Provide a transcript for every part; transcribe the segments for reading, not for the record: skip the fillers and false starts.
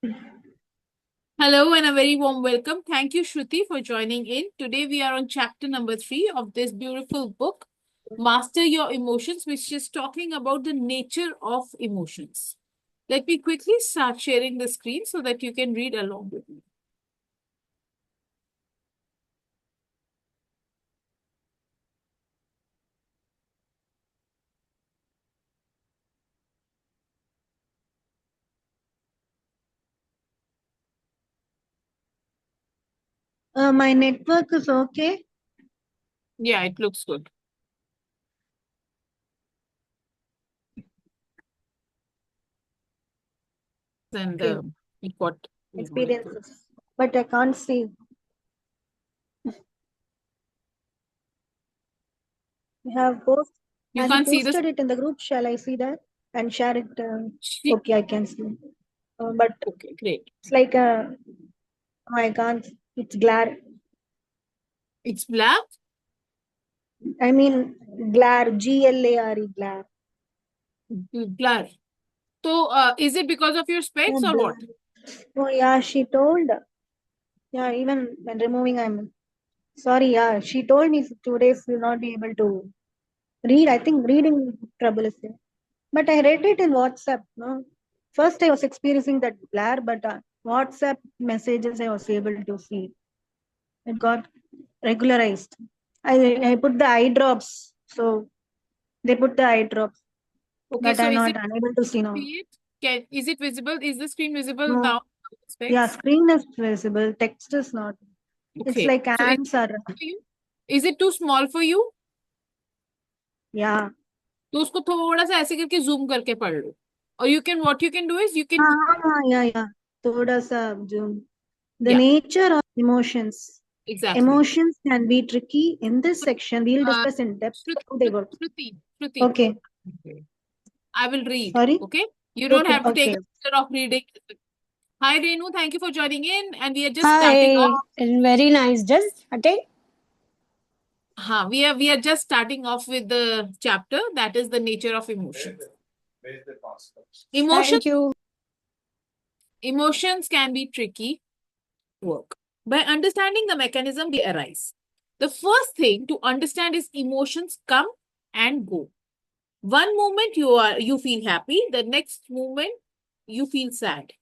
Hello and a very warm welcome. Thank you, Shruti, for joining in. Today we are on chapter number 3 of this beautiful book, Master Your Emotions, which is talking about the nature of emotions. Let me quickly start sharing the screen so that you can read along with me. My network is okay. Yeah, it looks good. And Okay. what Experiences. But I can't see. We have post. you Has he can't see the posted it in the group? Shall I see that and share it? sheet. Okay, I can see. But Okay, great. it's like I can't. It's glare. It's black. I mean glare. GLARE glare. Blur. So, is it because of your specs Oh, or what? blur. Oh yeah, she told. Yeah, even when removing, I'm sorry. Yeah, she told me 2 days will not be able to read. I think reading trouble is there. But I read it in WhatsApp. No, first I was experiencing that blur, but WhatsApp messages I was able to see. It got regularized. I put the eye drops, so they put the eye drops, Okay, but so I'm is not it unable to see now. see it? Is it visible? Is the screen visible No, now? yeah, Specs. screen is visible, text is not. It's Okay. like So is ants are. it for you? Is it too small for you? Yeah. तो उसको थोड़ा सा ऐसे करके zoom करके पढ़ लो. Or you can what you can do is you can Yeah. Thoda sa zoom. The yeah, nature of emotions. exactly. Emotions can be tricky. In this section, we'll Uh, discuss in depth Shruti, how they work. Shruti. Okay. Okay. I will read. Sorry. Okay. You don't Okay. have to take Okay. a picture of reading. Hi Renu, thank you for joining in, and we are just starting Hi, off. and very nice. Just attend. We are just starting off with the chapter that is the nature of emotions. Emotions Thank you. Emotions can be tricky work. By understanding the mechanism they arise. The first thing to understand is emotions come and go. One moment you feel happy, the next moment you feel sad.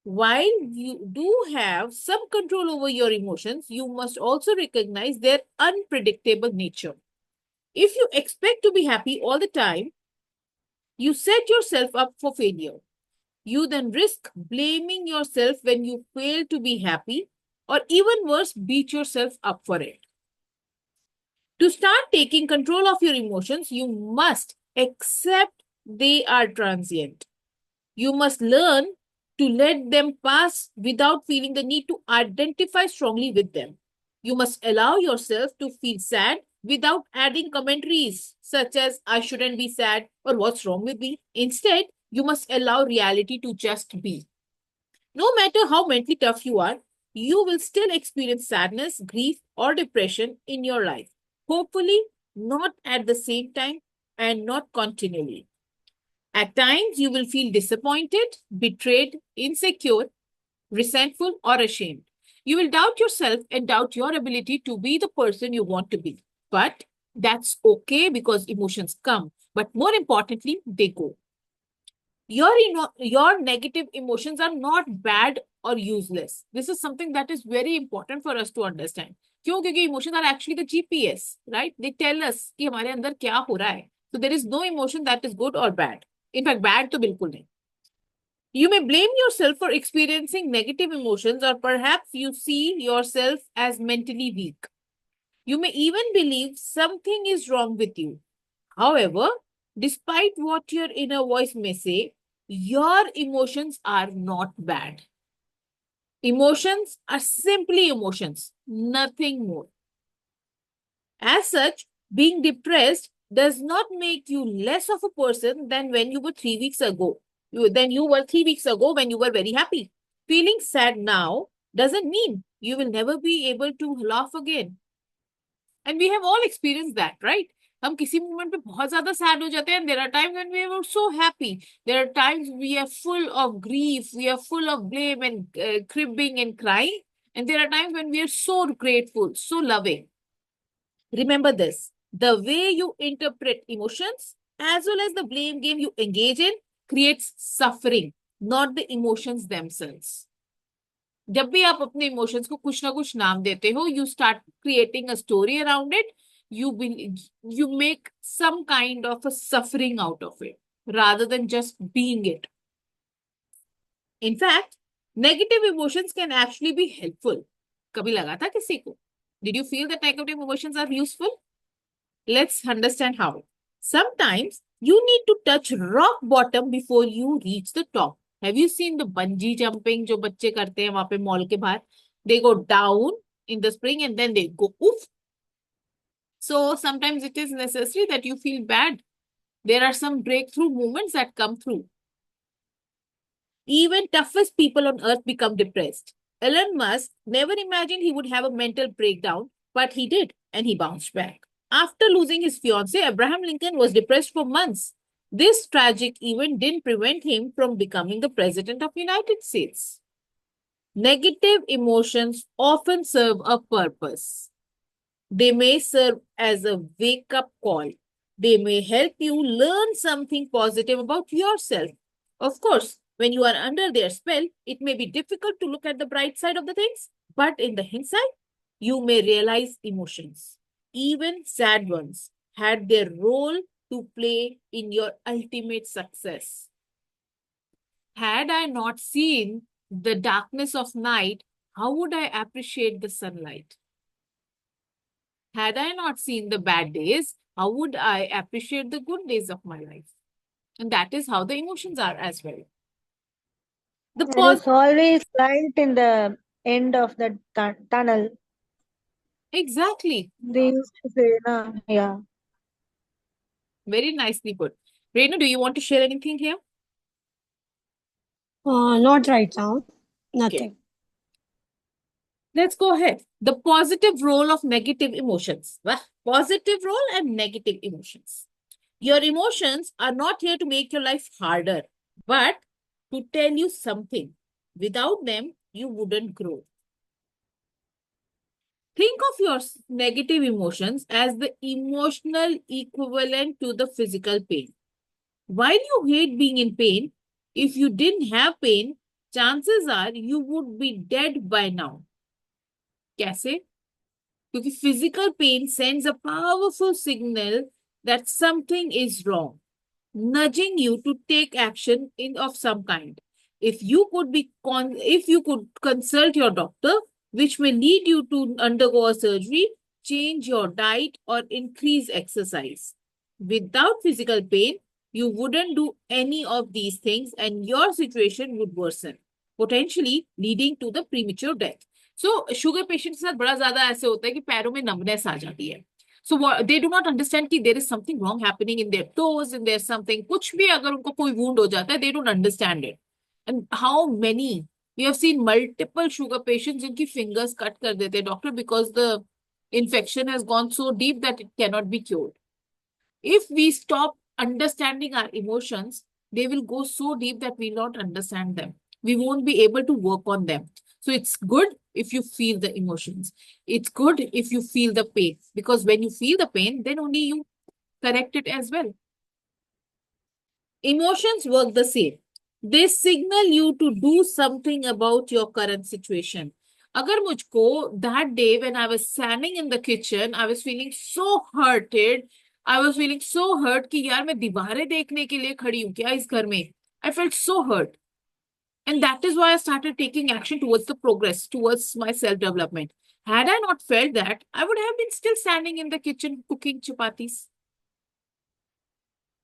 While you do have some control over your emotions, you must also recognize their unpredictable nature. If you expect to be happy all the time, you set yourself up for failure. You then risk blaming yourself when you fail to be happy, or even worse, beat yourself up for it. To start taking control of your emotions, you must accept they are transient. You must learn to let them pass without feeling the need to identify strongly with them. You must allow yourself to feel sad without adding commentaries such as I shouldn't be sad or what's wrong with me. Instead, you must allow reality to just be. No matter how mentally tough you are, you will still experience sadness, grief, or depression in your life. Hopefully, not at the same time and not continually. At times, you will feel disappointed, betrayed, insecure, resentful, or ashamed. You will doubt yourself and doubt your ability to be the person you want to be. But that's okay because emotions come. But more importantly, they go. Your negative emotions are not bad or useless. This is something that is very important for us to understand. क्यों? क्योंकि emotions are actually the GPS, right? They tell us कि हमारे अंदर क्या हो रहा है. So there is no emotion that is good or bad. In fact, bad तो बिल्कुल नहीं. You may blame yourself for experiencing negative emotions, or perhaps you see yourself as mentally weak. You may even believe something is wrong with you. However, despite what your inner voice may say, your emotions are not bad. Emotions are simply emotions, nothing more. As such, being depressed does not make you less of a person than when you were 3 weeks ago. Than you were 3 weeks ago when you were very happy. Feeling sad now doesn't mean you will never be able to laugh again. And we have all experienced that, right? हम किसी moment पे बहुत ज्यादा sad हो जाते हैं. There are times when we are so happy. There are times we are full of grief, we are full of blame and cribbing and crying, and there are times when we are so grateful, so loving. Remember this: the way you interpret emotions as well as the blame game you engage in creates suffering, not the emotions themselves. जब भी आप अपने emotions को कुछ ना कुछ नाम देते हो, you start creating a story around it. You make some kind of a suffering out of it rather than just being it. In fact, negative emotions can actually be helpful. कभी लगा था किसी को? Did you feel that negative emotions are useful? Let's understand how. Sometimes you need to touch rock bottom before you reach the top. Have you seen the bungee jumping जो बच्चे करते हैं वहां पे मॉल के बाहर? They go down in the spring and then they go oof. So sometimes it is necessary that you feel bad. There are some breakthrough moments that come through. Even toughest people on earth become depressed. Elon Musk never imagined he would have a mental breakdown, but he did, and he bounced back. After losing his fiancée, Abraham Lincoln was depressed for months. This tragic event didn't prevent him from becoming the president of the United States. Negative emotions often serve a purpose. They may serve as a wake-up call. They may help you learn something positive about yourself. Of course, when you are under their spell, it may be difficult to look at the bright side of the things, but in the hindsight, you may realize emotions, even sad ones, had their role to play in your ultimate success. Had I not seen the darkness of night, how would I appreciate the sunlight? Had I not seen the bad days, how would I appreciate the good days of my life? And that is how the emotions are as well. The There is always light in the end of the tunnel. Exactly. They used to say, nah, yeah. Very nicely put. Renu, do you want to share anything here? Not right now. Nothing. Okay. Let's go ahead. The positive role of negative emotions. Positive role and negative emotions. Your emotions are not here to make your life harder, but to tell you something. Without them, you wouldn't grow. Think of your negative emotions as the emotional equivalent to the physical pain. While you hate being in pain, if you didn't have pain, chances are you would be dead by now. कैसे? क्योंकि physical pain sends a powerful signal that something is wrong, nudging you to take action of some kind. If you could consult your doctor, which may lead you to undergo a surgery, change your diet, or increase exercise. Without physical pain, you wouldn't do any of these things and your situation would worsen, potentially leading to the premature death. So, sugar patients के साथ बड़ा ज्यादा ऐसे होता है कि पैरों में numbness आ जाती है. So they do not understand कि there is something wrong happening in their toes, and there's something, कुछ भी अगर उनको कोई wound हो जाता है, they don't understand it. And how many, we have seen multiple sugar patients जिनकी fingers cut कर देते हैं doctor because the infection has gone so deep that it cannot be cured. If we stop understanding our emotions, they will go so deep that we will not understand them. We won't be able to work on them. So it's good if you feel the emotions. It's good if you feel the pain, because when you feel the pain, then only you correct it as well. Emotions work the same. They signal you to do something about your current situation. अगर मुझको that day when I was standing in the kitchen, I was feeling so hurted. I was feeling so hurt कि यार मैं दीवारें देखने के लिए खड़ी हूँ क्या इस घर में? I felt so hurt. And that is why I started taking action towards the progress, towards my self-development. Had I not felt that, I would have been still standing in the kitchen cooking chapatis.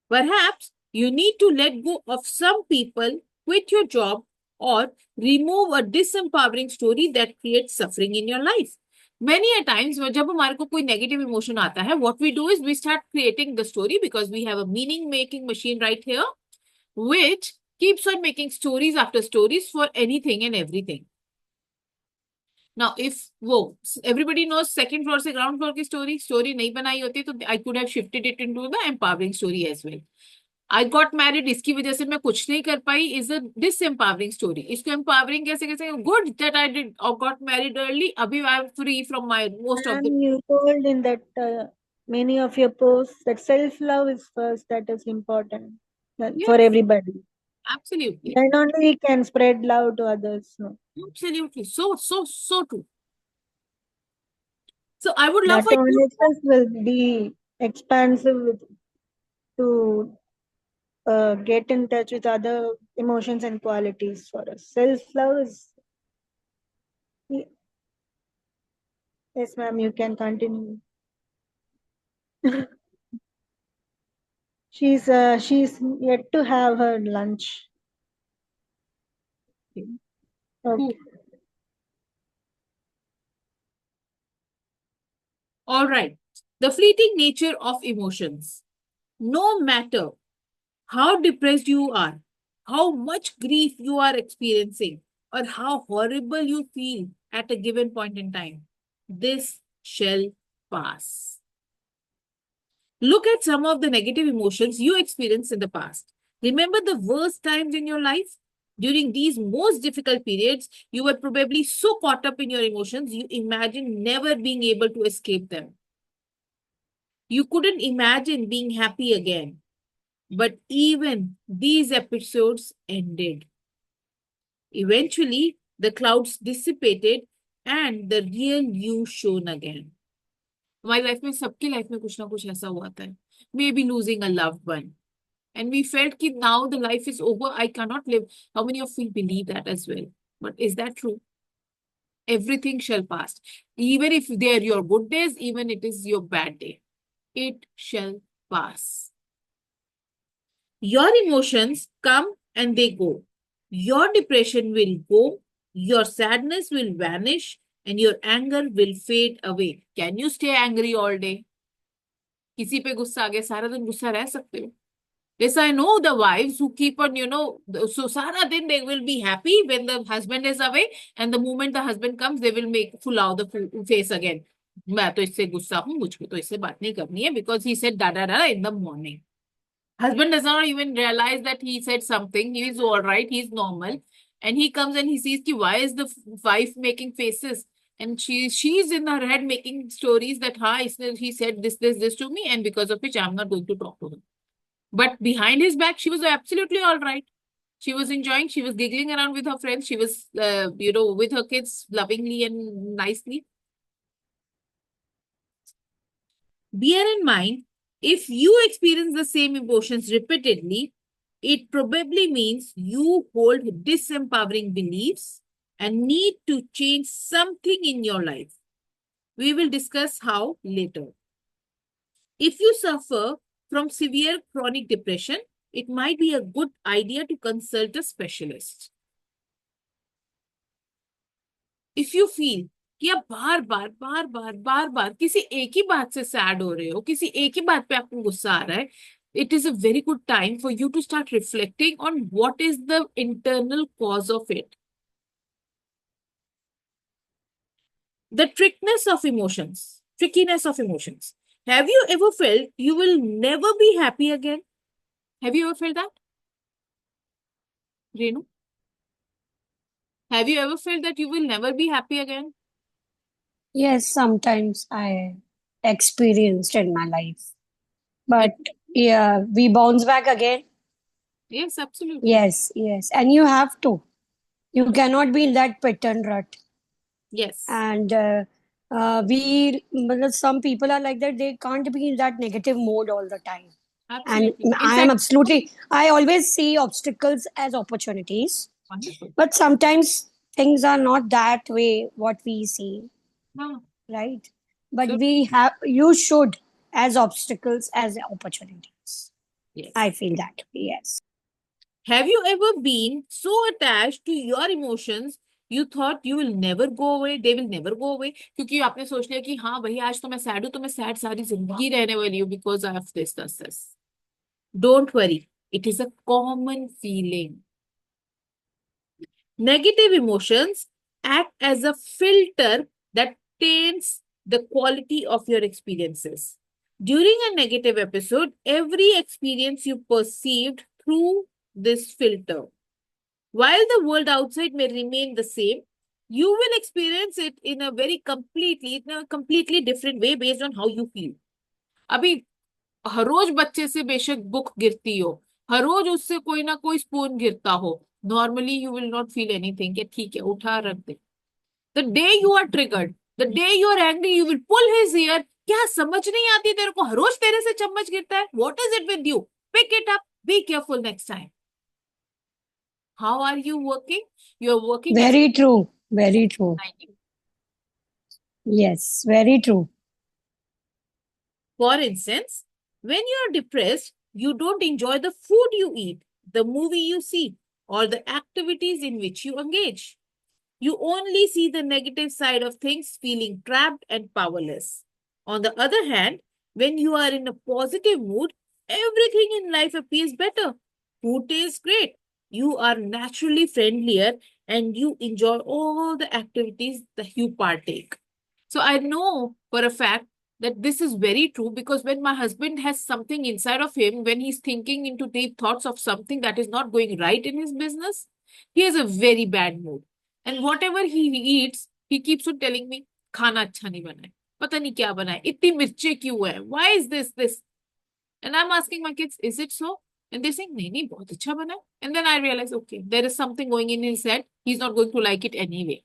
Perhaps you need to let go of some people, quit your job, or remove a disempowering story that creates suffering in your life. Many a times, जब हमारे को कोई negative emotion आता है, what we do is we start creating the story because we have a meaning-making machine right here, which keeps on making stories after stories for anything and everything. Now, if everybody knows second floor से ground floor की story नहीं बनाई होती तो I could have shifted it into the empowering story as well. I got married, इसकी वजह से मैं कुछ नहीं कर पाई is a disempowering story. इसको empowering कैसे कैसे good that I did or got married early. अभी I am free from my most of the. And you told in that many of your posts that self-love is first, that is important for Yes, everybody. absolutely, Then only we can spread love to others. No? absolutely, so true. So I would love That for on you. itself will be expansive to get in touch with other emotions and qualities for us. Self-love is. Yes, ma'am, you can continue. She's yet to have her lunch. Okay. All right. The fleeting nature of emotions. No matter how depressed you are, how much grief you are experiencing, or how horrible you feel at a given point in time, this shall pass. Look at some of the negative emotions you experienced in the past. Remember the worst times in your life? During these most difficult periods, you were probably so caught up in your emotions, you imagined never being able to escape them. You couldn't imagine being happy again. But even these episodes ended. Eventually, the clouds dissipated and the real you shone again. हमारी life में सबकी life में कुछ ना कुछ ऐसा हुआ था. Maybe losing a loved one. And we felt that now the life is over, I cannot live. How many of you believe that as well? But is that true? Everything shall pass. Even if they are your good days, even it is your bad day. It shall pass. Your emotions come and they go. Your depression will go. Your sadness will vanish and your anger will fade away. Can you stay angry all day? किसी पे गुस्सा आ गया सारा दिन गुस्सा रह सकते हो? Yes, I know the wives who keep on, so Sara then they will be happy when the husband is away, and the moment the husband comes, they will make full out the face again. मैं तो इससे गुस्सा हूँ, मुझको तो इससे बात नहीं करनी है because he said da da da in the morning. Husband does not even realize that he said something. He is all right. He's normal, and he comes and he sees ki why is the wife making faces, and she's in her head making stories that he said this to me, and because of which I'm not going to talk to him. But behind his back, she was absolutely all right. She was enjoying. She was giggling around with her friends. She was, with her kids lovingly and nicely. Bear in mind, if you experience the same emotions repeatedly, it probably means you hold disempowering beliefs and need to change something in your life. We will discuss how later. If you suffer from severe chronic depression, it might be a good idea to consult a specialist. If you feel कि आप बार बार किसी एक ही बात से sad हो रहे हो, किसी एक ही बात पे आपको गुस्सा आ रहा है, it is a very good time for you to start reflecting on what is the internal cause of it. The trickiness of emotions. Have you ever felt you will never be happy again? Have you ever felt that? Renu? Have you ever felt that you will never be happy again? Yes, sometimes I experienced in my life. But yeah, we bounce back again. Yes, absolutely. Yes, yes. And you have to. You cannot be in that pit and rut. Yes. And some people are like that. They can't be in that negative mode all the time. Absolutely. And In I am fact, absolutely, I always see obstacles as opportunities. wonderful. But sometimes things are not that way what we see, No. right? But So, you should as obstacles as opportunities. yes. I feel that way, yes. Have you ever been so attached to your emotions you thought you will never go away, they will never go away? क्योंकि आपने सोच लिया कि हाँ भाई आज तो मैं सैड हूँ तो मैं सैड सारी जिंदगी रहने वाली हूँ because I have this. Don't worry, it is a common feeling. Negative emotions act as a filter that taints the quality of your experiences. During a negative episode, every experience you perceived through this filter. While the world outside may remain the same, you will experience it in a completely different way based on how you feel. अभी हर रोज बच्चे से बेशक book गिरती हो, हर रोज उससे कोई ना कोई स्पून गिरता हो, normally you will not feel anything कि ठीक है उठा रख दे. The day you are triggered, the day you are angry, you will pull his ear. क्या समझ नहीं आती तेरे को, हर रोज तेरे से चम्मच गिरता है, what is it with you, pick it up, be careful next time. How are you working? You're working as Very true. Very true. Yes, very true. For instance, when you're depressed, you don't enjoy the food you eat, the movie you see, or the activities in which you engage. You only see the negative side of things, feeling trapped and powerless. On the other hand, when you are in a positive mood, everything in life appears better. Food tastes great. You are naturally friendlier and you enjoy all the activities that you partake. So I know for a fact that this is very true because when my husband has something inside of him, when he's thinking into deep thoughts of something that is not going right in his business, he has a very bad mood. And whatever he eats, he keeps on telling me, खाना अच्छा नहीं बना है, पता नहीं क्या बना है, इतनी मिर्ची क्यों है, why is this? And I'm asking my kids, is it so? And they're saying, नहीं नहीं बहुत अच्छा बना है. And then I realize, okay, there is something going in his head. He's not going to like it anyway.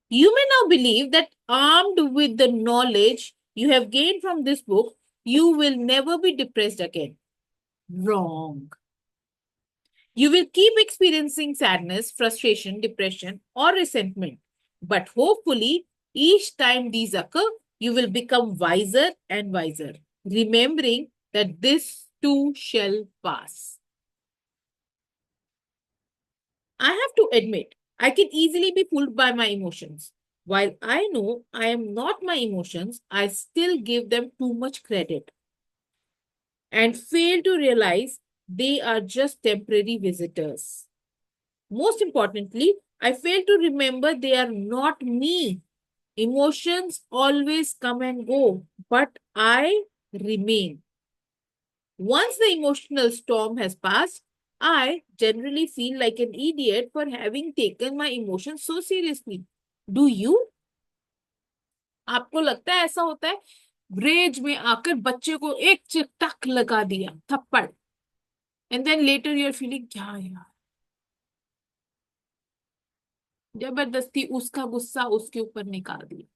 You may now believe that armed with the knowledge you have gained from this book, you will never be depressed again. Wrong. You will keep experiencing sadness, frustration, depression, or resentment. But hopefully, each time these occur, you will become wiser and wiser, remembering that this too shall pass. I have to admit, I can easily be fooled by my emotions. While I know I am not my emotions, I still give them too much credit and fail to realize they are just temporary visitors. Most importantly, I fail to remember they are not me. Emotions always come and go, but I remain. Once the emotional storm has passed, I generally feel like an idiot for having taken my emotions so seriously. Do you? आपको लगता है ऐसा होता है? Raise में आकर बच्चे को एक चिपटक लगा दिया थप्पड़, and then later you are feeling क्या यार, जबरदस्ती उसका गुस्सा उसके ऊपर निकाल दिया.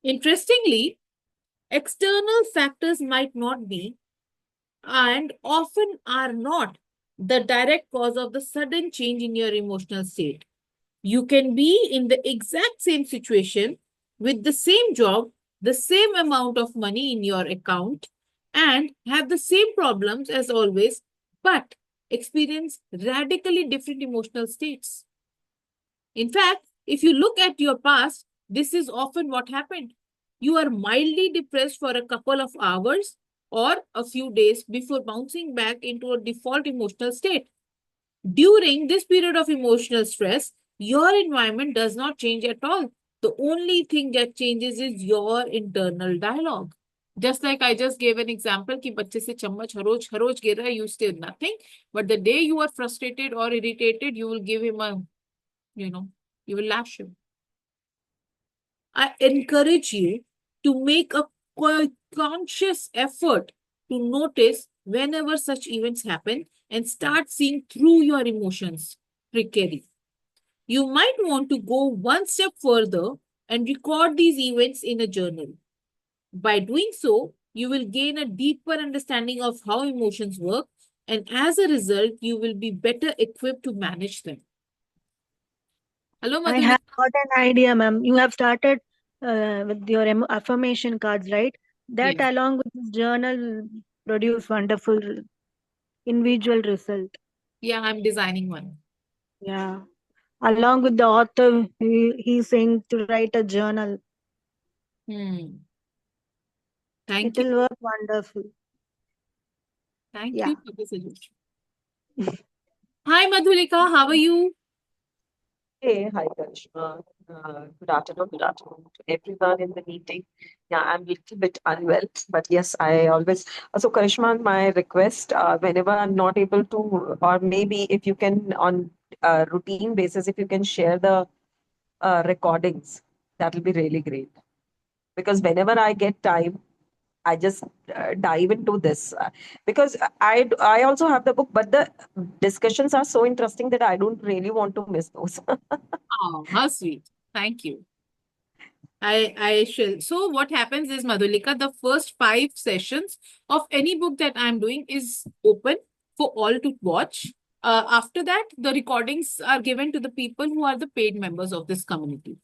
Interestingly, external factors might not be and often are not the direct cause of the sudden change in your emotional state. You can be in the exact same situation with the same job, the same amount of money in your account, and have the same problems as always, but experience radically different emotional states. In fact, if you look at your past, this is often what happened. You are mildly depressed for a couple of hours or a few days before bouncing back into a default emotional state. During this period of emotional stress, your environment does not change at all. The only thing that changes is your internal dialogue. Just like I just gave an example कि बच्चे से चम्मच हर रोज गिर रहा है, you still nothing. But the day you are frustrated or irritated, you will give him a, you will lash him. I encourage you to make a conscious effort to notice whenever such events happen and start seeing through your emotions precarily. You might want to go one step further and record these events in a journal. By doing so, you will gain a deeper understanding of how emotions work, and as a result, you will be better equipped to manage them. Hello, I Madhuri. have got an idea, ma'am. You have started with your affirmation cards, right? That Yes. along with this journal will produce wonderful individual result. Yeah, I'm designing one. Yeah. Along with the author, he's saying to write a journal. Hmm. Thank It you. will work wonderful. Thank Yeah. you for the suggestion. Hi, Madhulika. How are you? Hey, hi, Karishma. Good afternoon. Good afternoon to everyone in the meeting. Yeah, I'm a little bit unwell, but yes, I always. So, Karishma, my request, whenever I'm not able to, or maybe if you can, on a routine basis, if you can share the recordings, that will be really great. Because whenever I get time, I just dive into this because I also have the book, but the discussions are so interesting that I don't really want to miss those. Oh, how sweet. Thank you. I shall. So what happens is, Madhulika, the first 5 sessions of any book that I'm doing is open for all to watch. After that, the recordings are given to the people who are the paid members of this community.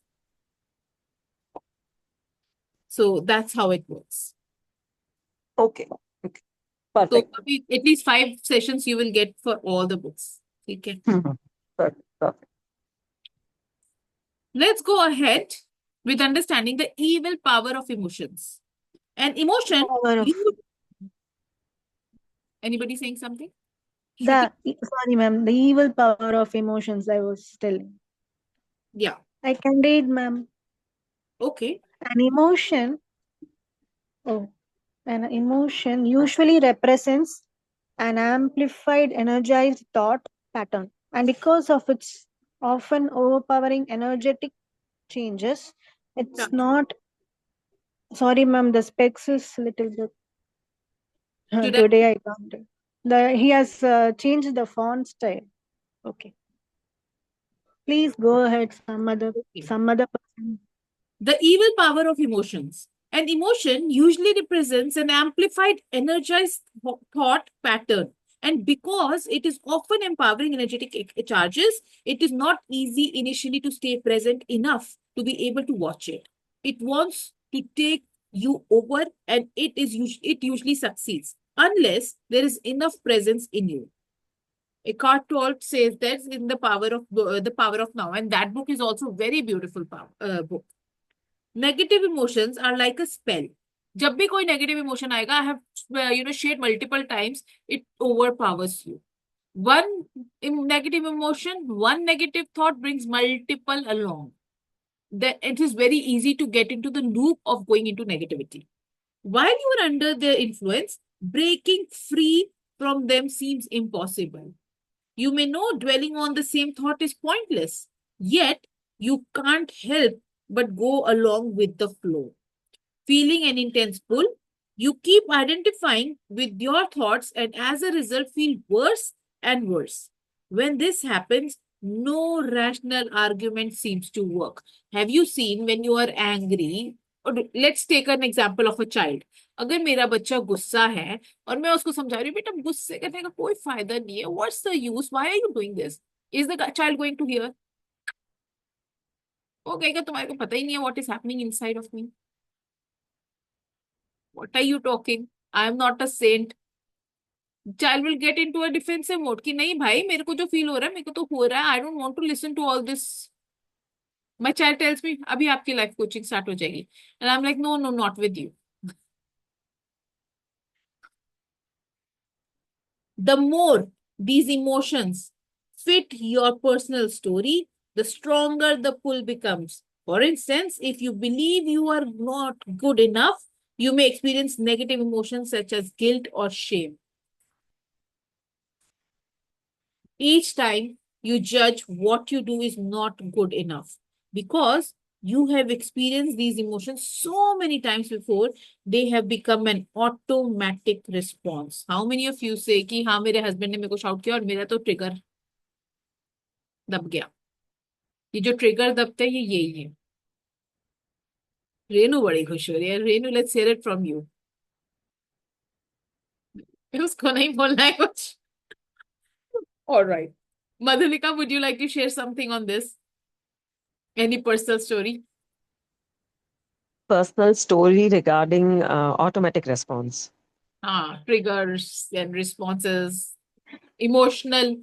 So that's how it works. Okay. Okay. So Perfect. at least 5 sessions you will get for all the books. Okay. Perfect. Perfect. Let's go ahead with understanding the evil power of emotions. And emotion, Power of anybody saying something? Shruti? sorry, ma'am. The evil power of emotions. I was telling. Yeah. I can read, ma'am. Okay. An emotion. Oh, an emotion usually represents an amplified, energized thought pattern, and because of its often overpowering energetic changes, Yeah. it's not. Sorry, ma'am. The specs is little bit. Should I? Today I can't. He has changed the font style. Okay. Please go ahead. Okay. Some other person. The evil power of emotions. An emotion usually represents an amplified, energized thought pattern. And because it is often empowering energetic charges, it is not easy initially to stay present enough to be able to watch it. It wants to take you over, and it usually succeeds unless there is enough presence in you. Eckhart Tolle says that in the power of now, and that book is also very beautiful book. Negative emotions are like a spell. जब भी कोई negative emotion आएगा, I have shared multiple times, it overpowers you. One negative emotion, one negative thought brings multiple along. That it is very easy to get into the loop of going into negativity. While you are under their influence, breaking free from them seems impossible. You may know dwelling on the same thought is pointless, yet you can't help but go along with the flow. Feeling an intense pull, you keep identifying with your thoughts and as a result feel worse and worse. When this happens, no rational argument seems to work. Have you seen when you are angry? Or let's take an example of a child. अगर मेरा बच्चा गुस्सा है और मैं उसको समझा रही हूँ बेटा गुस्से करने का कोई फायदा नहीं है, what's the use, why are you doing this, is the child going to hear? वो कहेगा तुम्हारे को पता ही नहीं है what is happening inside of me, what are you talking, I am not a saint. Child will get into a defensive mode कि नहीं भाई मेरे को जो फील हो रहा है मेरे को तो हो रहा है, I don't want to listen to all this. My child tells me अभी आपकी लाइफ कोचिंग स्टार्ट हो जाएगी, and I am like no no not with you. The more these emotions fit your personal story, the stronger the pull becomes. For instance, if you believe you are not good enough, you may experience negative emotions such as guilt or shame. Each time you judge what you do is not good enough because you have experienced these emotions so many times before, they have become an automatic response. How many of you say कि हाँ मेरे husband ने मेरे को shout किया और मेरा तो trigger दब गया? ये जो trigger दबता है ये यही है. रेनू बड़ी खुश हो रही है. Renu, let's hear it from you. उसको नहीं बोलना है कुछ. All right. Madhulika, would you like to share something on this? Any personal story? Personal story regarding automatic response. Triggers and responses, emotional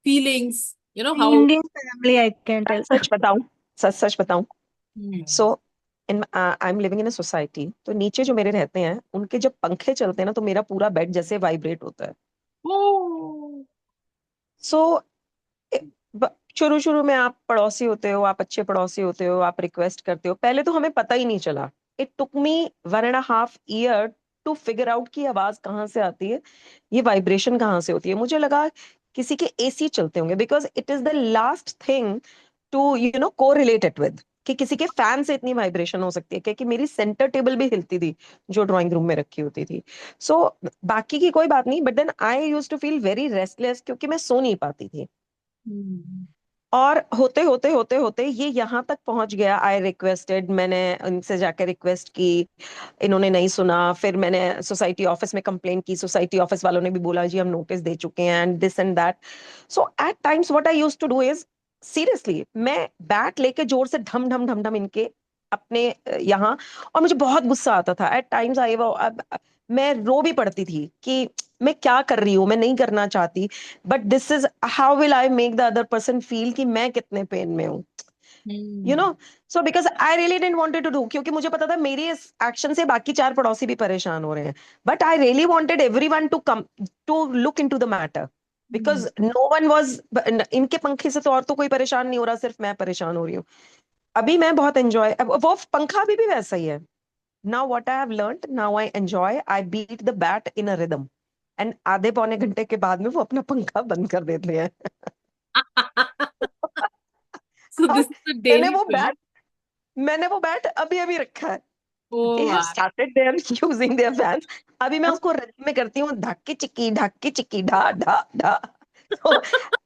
feelings, how. Indian family, I can tell. सच बताऊं, सच सच बताऊं. Hmm. So in I am living in a society, तो नीचे जो मेरे रहते हैं उनके जब पंखे चलते हैं ना, तो मेरा पूरा बेड जैसे वाइब्रेट होता है। Oh. सो शुरू शुरू में आप पड़ोसी होते हो, आप अच्छे पड़ोसी होते हो, आप रिक्वेस्ट करते हो, पहले तो हमें पता ही नहीं चला। It took me 1.5 year to figure out की आवाज कहाँ से आती है, ये वाइब्रेशन कहाँ से होती है। मुझे लगा किसी के एसी चलते होंगे, because it is the last thing to को रिलेट इट विद, कि किसी के फैन से इतनी वाइब्रेशन हो सकती है, क्योंकि मेरी सेंटर टेबल भी हिलती थी जो ड्राइंग रूम में रखी होती थी। सो बाकी की कोई बात नहीं, but then I use to feel very restless, क्योंकि मैं सो नहीं पाती थी। Hmm. और होते होते होते होते ये यहाँ तक पहुंच गया, आई रिक्वेस्टेड, मैंने उनसे जाकर रिक्वेस्ट की, इन्होंने नहीं सुना। फिर मैंने सोसाइटी ऑफिस में कंप्लेन की, सोसाइटी ऑफिस वालों ने भी बोला जी हम नोटिस दे चुके हैं, and this and that. So at times what I used to do is, seriously मैं बैट लेके जोर से ढम ढम ढम ढम इनके अपने यहाँ, और मुझे बहुत गुस्सा आता था एट टाइम्स। आई मैं रो भी पड़ती थी कि मैं क्या कर रही हूँ, मैं नहीं करना चाहती, but this is how will I make the other person feel कि मैं कितने पेन में हूँ, you know. Hmm. So because I really didn't wanted to do, क्योंकि मुझे पता था मेरी इस एक्शन से बाकी 4 पड़ोसी भी परेशान हो रहे हैं, but I really wanted everyone to come to look into the matter, Hmm. Because no one was, इनके पंखे से तो और तो कोई परेशान नहीं हो रहा, सिर्फ मैं परेशान हो रही हूँ। अभी मैं बहुत एंजॉय, वो पंखा अभी भी वैसा ही है। Now what I have learned, now I enjoy, I beat the bat in a rhythm, and आधे पौने घंटे के बाद में वो अपना पंखा बंद कर देते हैं। So और this is a daily thing. मैंने वो बैट अभी अभी रखा है। They Oh, have wow. Started their using their fans. अभी मैं उसको रिदम में करती हूँ, ढक के चिक्की ढा ढा ढा। तो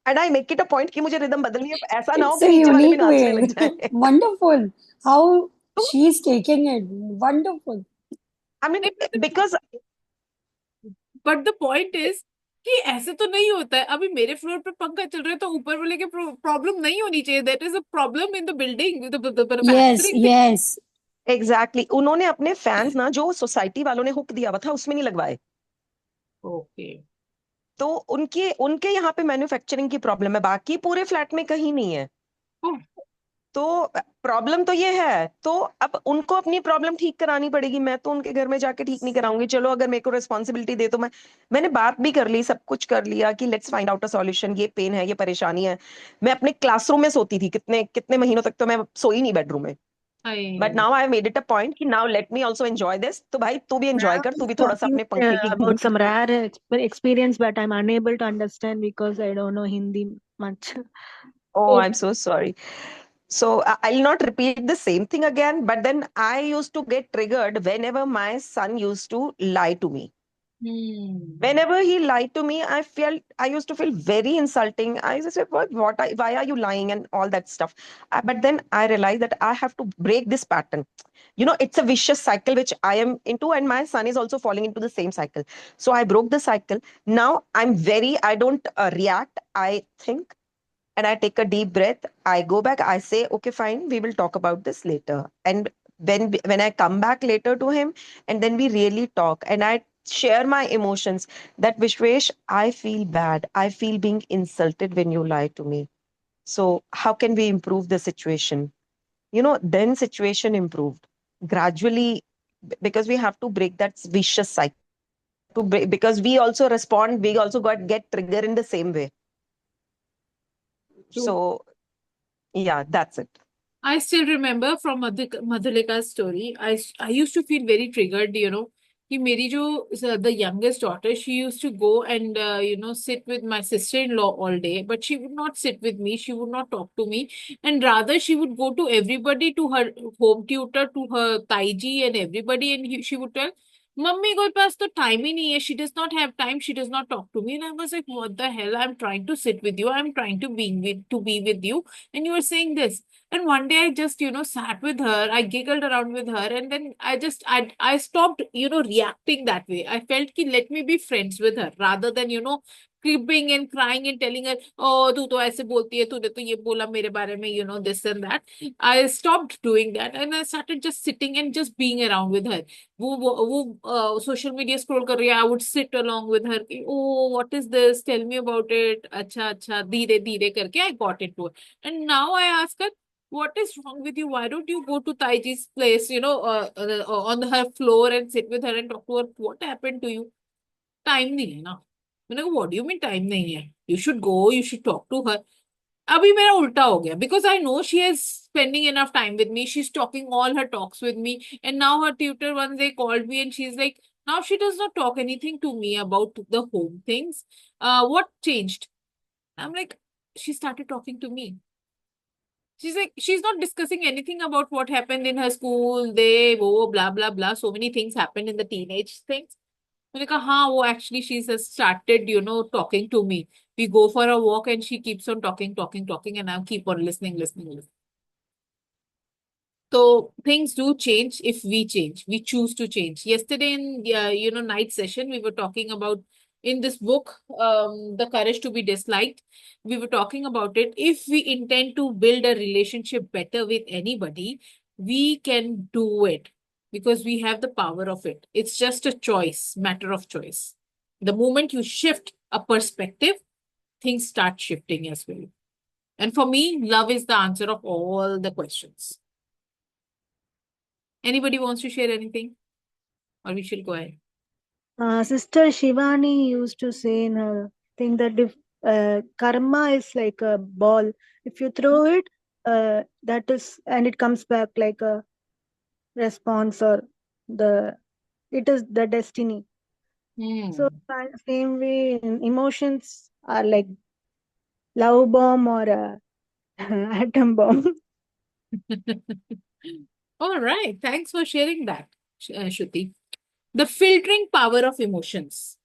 and I make it a point कि मुझे रिदम बदलनी है, ऐसा ना हो It's कि a नीचे वाले भी unique नाचने लग way. जाए। Wonderful. How she's taking it. Wonderful. I mean because but the point is कि ऐसे तो नहीं होता है। अभी मेरे फ्लोर पे पंखा चल रहा है तो ऊपर वाले के प्रॉब्लम नहीं होनी चाहिए। That is a problem in the building, Yes, manufacturing. yes. Exactly उन्होंने अपने फैंस ना, जो सोसाइटी वालों ने हुक दिया हुआ था उसमें नहीं लगवाए, ओके। तो उनके उनके यहाँ पे मैन्युफैक्चरिंग की प्रॉब्लम है, बाकी पूरे फ्लैट में कहीं नहीं है। तो प्रॉब्लम तो ये है, तो अब उनको अपनी प्रॉब्लम ठीक करानी पड़ेगी, मैं तो उनके घर में जाके ठीक नहीं कराऊंगी। चलो अगर मेरे को रिस्पॉन्सिबिलिटी दे तो मैंने बात भी कर ली, सब कुछ कर लिया कि let's find out a solution, ये पेन है, ये परेशानी है। मैं अपने क्लासरूम में सोती थी, कितने कितने महीनों तक तो मैं सोई नहीं बेडरूम में। But I. Now I made it a point कि now let me also enjoy this, तो भाई तू भी एंजॉय Ma'am कर, तू is भी थोड़ा सा talking अपने पंखे की about some rare experience, but I'm unable to understand because I don't know Hindi much. Oh, I'm so sorry. So I'll not repeat the same thing again, but then I used to get triggered whenever my son used to lie to me. Whenever he lied to me, I used to feel very insulting. I used to say, why are you lying and all that stuff. But then I realized that I have to break this pattern. It's a vicious cycle which I am into, and my son is also falling into the same cycle. So I broke the cycle. Now I don't react. I think, and I take a deep breath. I go back. I say, okay, fine. We will talk about this later. And when I come back later to him, and then we really talk, and I share my emotions. That Vishwesh, I feel bad. I feel being insulted when you lie to me. So how can we improve the situation? Then situation improved gradually, because we have to break that vicious cycle. Because we also respond, we also get trigger in the same way. So yeah, that's it. I still remember from Madhulika's story. I used to feel very triggered, कि मेरी जो the youngest daughter, she used to go and sit with my sister-in-law all day, but she would not sit with me. She would not talk to me, and rather she would go to everybody, to her home tutor, to her taiji and everybody, and she would tell, "Mummy को पास तो time ही नहीं है. She does not have time. She does not talk to me." And I was like, "What the hell? I'm trying to sit with you. I'm trying to be with you, and you are saying this." And one day I just, sat with her, I giggled around with her, and then I stopped, reacting that way. I felt ki let me be friends with her rather than, cribbing and crying and telling her, oh, तू तो ऐसे बोलती है, तूने तो ये बोला मेरे बारे में, this and that. I stopped doing that and I started just sitting and just being around with her. वो social media scroll कर रही है, I would sit along with her कि, oh, what is this? Tell me about it. अच्छा अच्छा, धीरे धीरे करके I got into it. And now I ask her, What is wrong with you? Why don't you go to Taiji's place, on her floor and sit with her and talk to her? What happened to you? Time नहीं है ना. मैंने कहा, what do you mean time नहीं है? You should go, you should talk to her. अभी मेरा उल्टा हो गया because I know she is spending enough time with me. She's talking all her talks with me. And now her tutor one day called me and she's like, now she does not talk anything to me about the home things. What changed? I'm like, she started talking to me. She's like, she's not discussing anything about what happened in her school. Blah, blah, blah. So many things happened in the teenage things. मैंने कहा हाँ वो actually she has started talking to me. We go for a walk and she keeps on talking and I keep on listening. So things do change if we change. We choose to change. Yesterday in night session we were talking about in this book, The Courage to be Disliked. We were talking about it. If we intend to build a relationship better with anybody, we can do it because we have the power of it. It's just a choice, matter of choice. The moment you shift a perspective, things start shifting as well. And for me, love is the answer of all the questions. Anybody wants to share anything? Or we should go ahead. Sister Shivani used to say in her thing that if karma is like a ball, if you throw it, that is, and it comes back like a response, or it is the destiny. So same way, emotions are like love bomb or a atom bomb. All right. Thanks for sharing that, Shruti. The filtering power of emotions.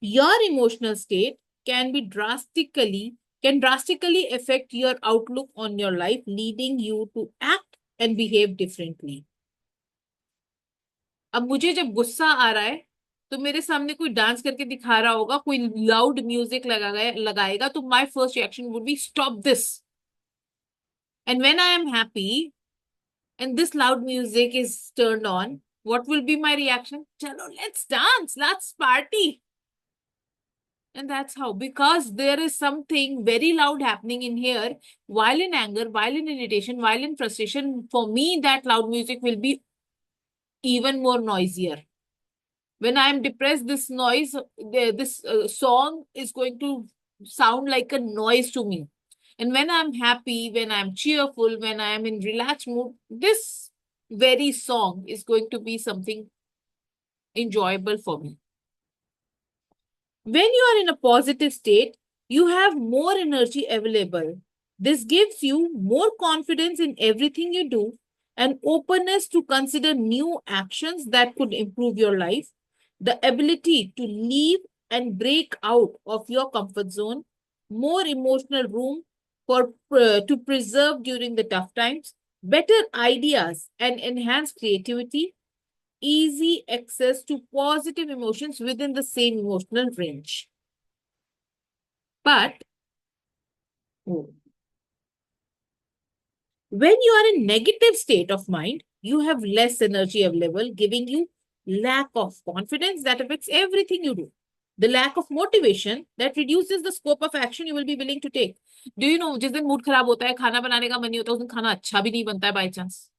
Your emotional state can drastically affect your outlook on your life, leading you to act and behave differently. अब मुझे जब गुस्सा आ रहा है तो मेरे सामने कोई डांस करके दिखा रहा होगा, कोई लाउड म्यूजिक लगाएगा तो my first reaction would be stop this. And when I am happy and this loud music is turned on, what will be my reaction? Chalo, let's dance, let's party. And that's how, because there is something very loud happening in here, while in anger, while in irritation, while in frustration, for me, that loud music will be even more noisier. When I am depressed, this noise, this song is going to sound like a noise to me. And when I'm happy, when I'm cheerful, when I'm in relaxed mood, this very song is going to be something enjoyable for me. When you are in a positive state, you have more energy available. This gives you more confidence in everything you do and openness to consider new actions that could improve your life, the ability to leave and break out of your comfort zone, more emotional room to preserve during the tough times, better ideas and enhanced creativity, easy access to positive emotions within the same emotional range. But when you are in negative state of mind, you have less energy available, giving you lack of confidence that affects everything you do. The lack of motivation that reduces the scope of action you will be willing to take. Do you know, जिस दिन mood खराब होता है, खाना बनाने का मन नहीं होता, उस दिन खाना अच्छा भी नहीं बनता है by chance.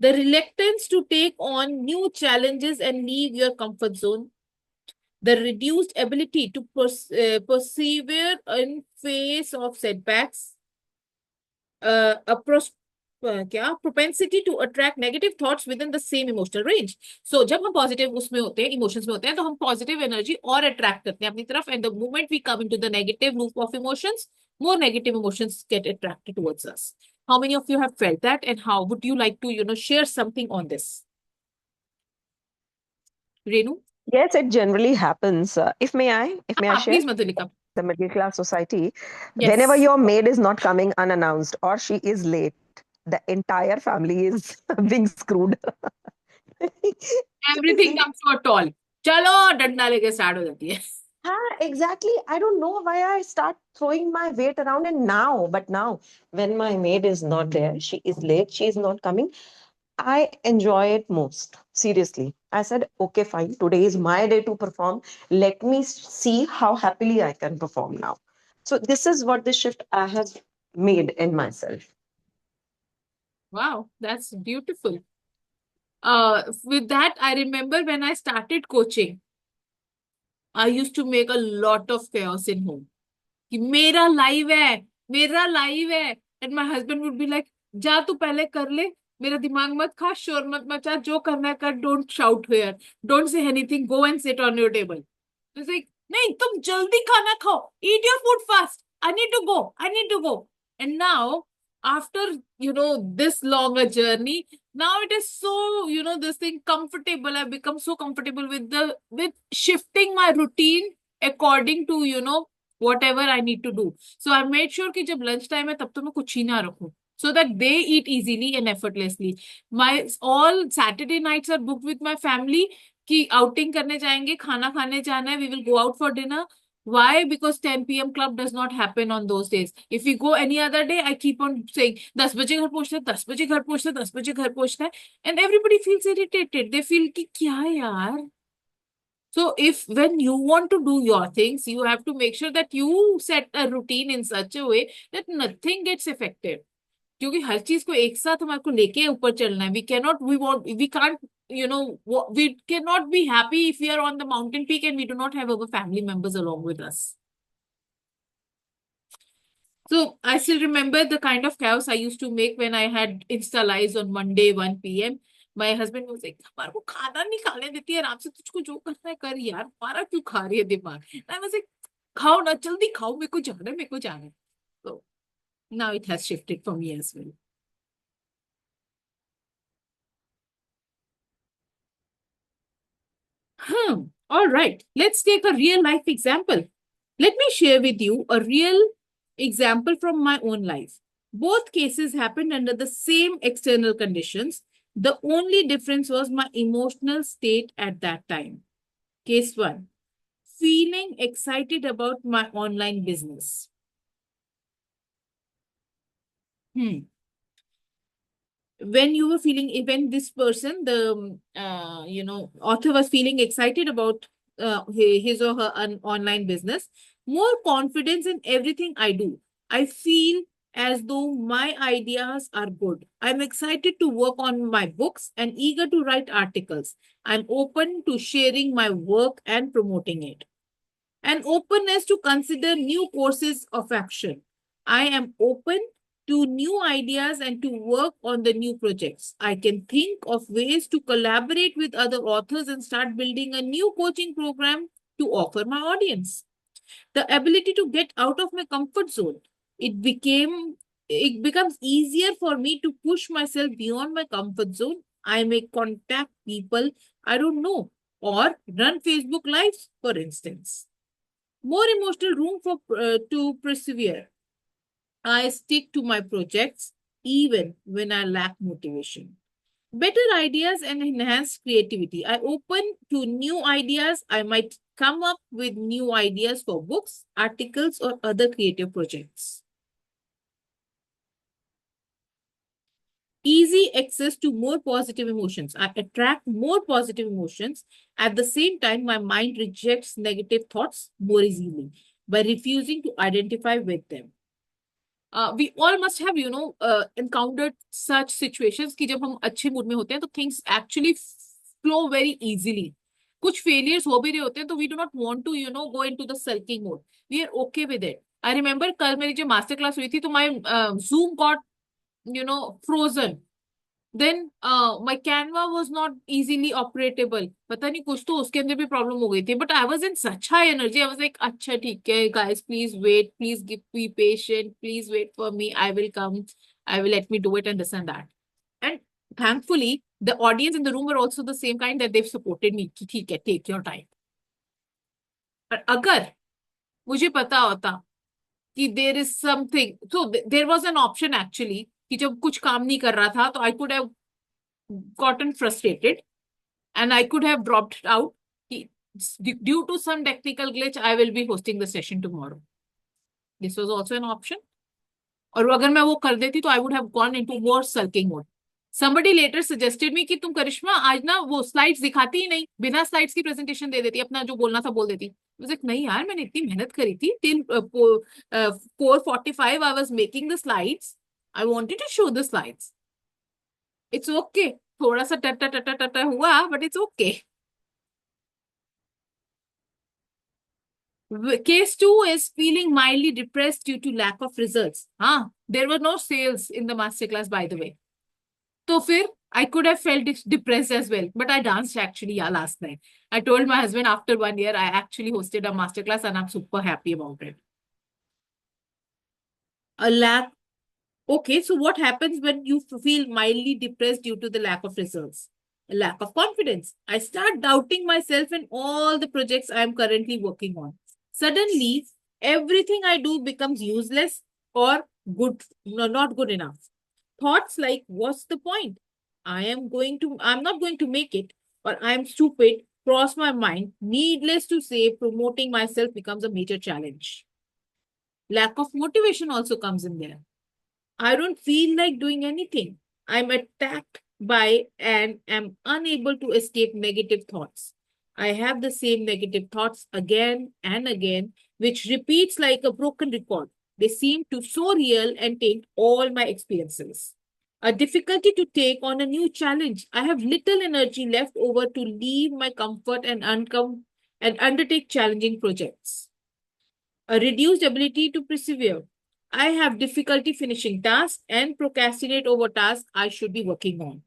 The reluctance to take on new challenges and leave your comfort zone. The reduced ability to persevere in face of setbacks. Propensity to attract negative thoughts within the same emotional range. So जब हम positive उसमें होते हैं, emotions में होते हैं, तो हम positive energy और attract करते हैं अपनी तरफ. And the moment we come into the negative loop of emotions, more negative emotions get attracted towards us. How many of you have felt that, and how would you like to share something on this? Renu? Yes, it generally happens. If may I share? Please, Madhulika. The middle class society, Yes. whenever your maid is not coming unannounced or she is late, the entire family is being screwed. Everything comes to a toll. चलो डंडा लेके start हो जाती है. Exactly. I don't know why I start throwing my weight around, and now, when my maid is not there, she is late, she is not coming, I enjoy it most. Seriously. I said, okay, fine. Today is my day to perform. Let me see how happily I can perform now. So this is what the shift I have made in myself. Wow, that's beautiful. With that, I remember when I started coaching, I used to make a lot of chaos in home. कि मेरा live है, मेरा live है, and my husband would be like, जा तू पहले कर ले, मेरा दिमाग मत खा, शोर मत मचा, जो करना है कर, don't shout here, don't say anything, go and sit on your table. It's like, नहीं तुम जल्दी खाना खाओ, eat your food fast, I need to go, I need to go. And now, after this longer journey, now it is so this thing comfortable. I've become so comfortable with shifting my routine according to whatever I need to do. So I made sure कि जब lunch time है तब तो मैं कुछ ही ना रखूं, so that they eat easily and effortlessly. My all Saturday nights are booked with my family कि outing करने जाएंगे, खाना खाने जाना है, we will go out for dinner. Why? Because 10 p.m. club does not happen on those days. If we go any other day, I keep on saying 10 बजे घर पहुंचना है, 10 बजे घर पहुंचना है, 10 बजे घर पहुंचना है, and everybody feels irritated. They feel कि क्या यार. So if when you want to do your things, you have to make sure that you set a routine in such a way that nothing gets affected. क्योंकि हर चीज को एक साथ हमारे को लेके ऊपर चलना है. We can't, we cannot be happy if we are on the mountain peak and we do not have our family members along with us. So I still remember the kind of chaos I used to make when I had Insta lives on Monday 1 p.m. My husband was like, हमारे को खाना नहीं खाने देती है, आराम से तुझको जो करना है कर यार, हमारा क्यों खा रही है दिमाग. I was like, खाओ ना, जल्दी खाओ, मेरे को जाना है, मेरे को जाना है. So now it has shifted for me as well. All right, let's take a real life example. Let me share with you a real example from my own life. Both cases happened under the same external conditions. The only difference was my emotional state at that time. Case 1, feeling excited about my online business. When you were feeling, when this person, the author was feeling excited about his or her online business, more confidence in everything I do. I feel as though my ideas are good. I'm excited to work on my books and eager to write articles. I'm open to sharing my work and promoting it. An openness to consider new courses of action. I am open to new ideas and to work on the new projects. I can think of ways to collaborate with other authors and start building a new coaching program to offer my audience. The ability to get out of my comfort zone. It becomes easier for me to push myself beyond my comfort zone. I may contact people I don't know or run Facebook Lives, for instance. More emotional room to persevere. I stick to my projects even when I lack motivation. Better ideas and enhanced creativity. I open to new ideas. I might come up with new ideas for books, articles, or other creative projects. Easy access to more positive emotions. I attract more positive emotions. At the same time, my mind rejects negative thoughts more easily by refusing to identify with them. We all must have, encountered such situations कि जब हम अच्छे mood में होते हैं तो things actually flow very easily. कुछ failures हो भी रहे होते हैं तो we do not want to, go into the sulking mode. We are okay with it. I remember कल मेरी जो master class हुई थी तो my Zoom got, frozen. Then my Canva was not easily operatable. पता नहीं कुछ तो उसके अंदर भी problem हो गई थी. But I was in such high energy. I was like, अच्छा ठीक है, guys, please wait. Please be patient. Please wait for me. I will come. I will let me do it and this and that. And thankfully, the audience in the room were also the same kind that they've supported me. कि ठीक है, take your time. पर अगर मुझे पता होता कि there is something, so there was an option actually कि जब कुछ काम नहीं कर रहा था तो I could have gotten frustrated and I could have dropped out. Due to some technical glitch, I will be hosting the session tomorrow. This was also an option. और अगर मैं वो कर देती तो I would have gone into more sulking mode. Somebody later suggested me कि तुम करिश्मा आज ना वो स्लाइड्स दिखाती ही नहीं, बिना स्लाइड्स की प्रेजेंटेशन दे देती, अपना जो बोलना था बोल देती। I was like, नहीं यार, मैंने इतनी मेहनत करी थी till 4:45 I was making the slides. I wanted to show the slides. It's okay. थोड़ा सा टटा टटा टटा हुआ, but it's okay. Case 2 is feeling mildly depressed due to lack of results. हाँ, there were no sales in the masterclass, by the way. तो फिर I could have felt depressed as well, but I danced actually, yeah, last night. I told my husband after 1 year I actually hosted a masterclass and I'm super happy about it. A lack. Okay, so what happens when you feel mildly depressed due to the lack of results? A lack of confidence. I start doubting myself and all the projects I am currently working on. Suddenly, everything I do becomes useless or good, no, not good enough. Thoughts like, what's the point? I'm not going to make it, or I am stupid, cross my mind. Needless to say, promoting myself becomes a major challenge. Lack of motivation also comes in there. I don't feel like doing anything. I'm attacked by and am unable to escape negative thoughts. I have the same negative thoughts again and again, which repeats like a broken record. They seem to so real and taint all my experiences. A difficulty to take on a new challenge. I have little energy left over to leave my comfort and undertake challenging projects. A reduced ability to persevere. I have difficulty finishing tasks and procrastinate over tasks I should be working on.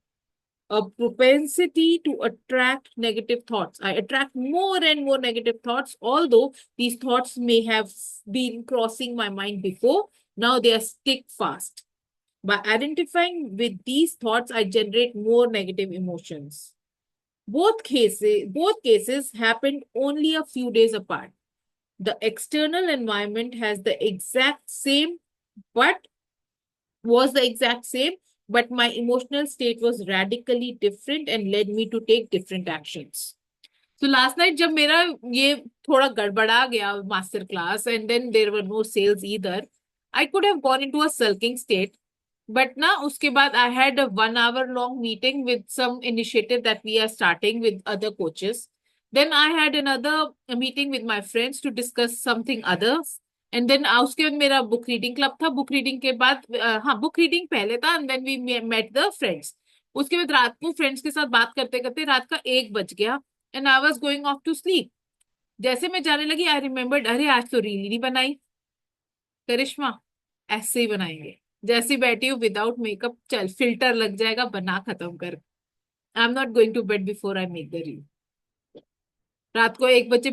A propensity to attract negative thoughts. I attract more and more negative thoughts, although these thoughts may have been crossing my mind before. Now they are stick fast. By identifying with these thoughts, I generate more negative emotions. Both cases happened only a few days apart. The external environment but was the exact same, but my emotional state was radically different and led me to take different actions. So last night जब मेरा ये थोड़ा गड़बड़ा गया master class and then there were no sales either, I could have gone into a sulking state. But ना उसके बाद I had a 1 hour long meeting with some initiative that we are starting with other coaches. Then I had another meeting with my friends to discuss something others. And then उसके बाद मेरा book reading club था. Book reading के बाद हाँ book reading पहले था and then we met the friends. उसके बाद रात को friends के साथ बात करते करते रात का 1 बज गया and I was going off to sleep. जैसे मैं जाने लगी I remembered, अरे आज तो रील नहीं बनाई करिश्मा, ऐसे ही बनाएंगे जैसी बैठी हूँ विदाउट मेकअप, चल फिल्टर लग जाएगा, बना खत्म कर. I am not going to bed before I make the reel. रात को 1 बजे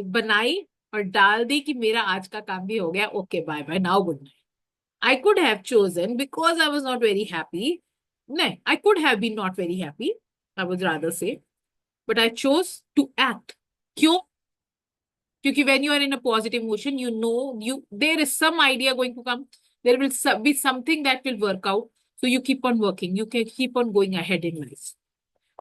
बनाई और डाल दी कि मेरा आज का काम भी हो गया. Okay bye bye now good night. I could have chosen because I was not very happy. नहीं, I could have been not very happy, I would rather say, but I chose to act. क्यों? क्योंकि when you are in a positive motion, you know there is some idea going to come. There will be something that will work out. So you keep on working. You can keep on going ahead in life.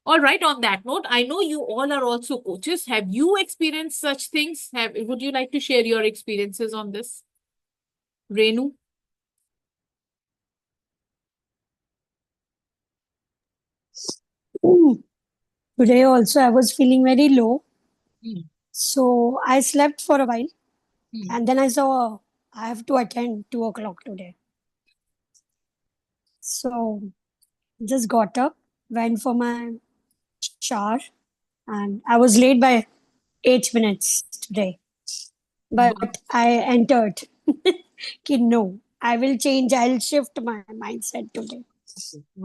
All right. On that note, I know you all are also coaches. Have you experienced such things? Would you like to share your experiences on this? Renu? Today also I was feeling very low. Hmm. So I slept for a while Hmm. and then I saw I have to attend 2 o'clock today. So just got up, went for my shower, and I was late by 8 minutes today. But I entered. Ki no, I will change, I'll shift my mindset today.